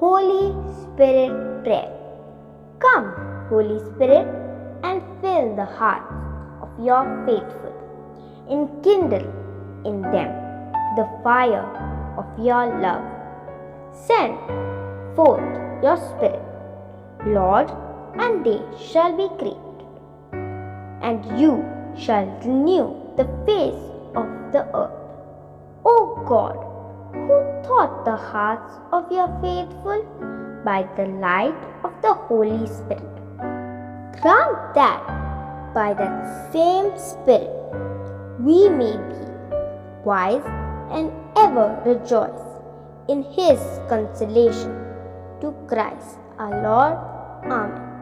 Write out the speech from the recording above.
Holy Spirit prayer. Come, Holy Spirit, and fill the hearts of your faithful. Enkindle in them the fire of your love. Send forth your Spirit, Lord, and they shall be created, and you shall renew the face of the earth. O God, who taught the hearts of your faithful by the light of the Holy Spirit, grant that by that same Spirit we may be wise and ever rejoice in His consolation. To Christ our Lord. Amen.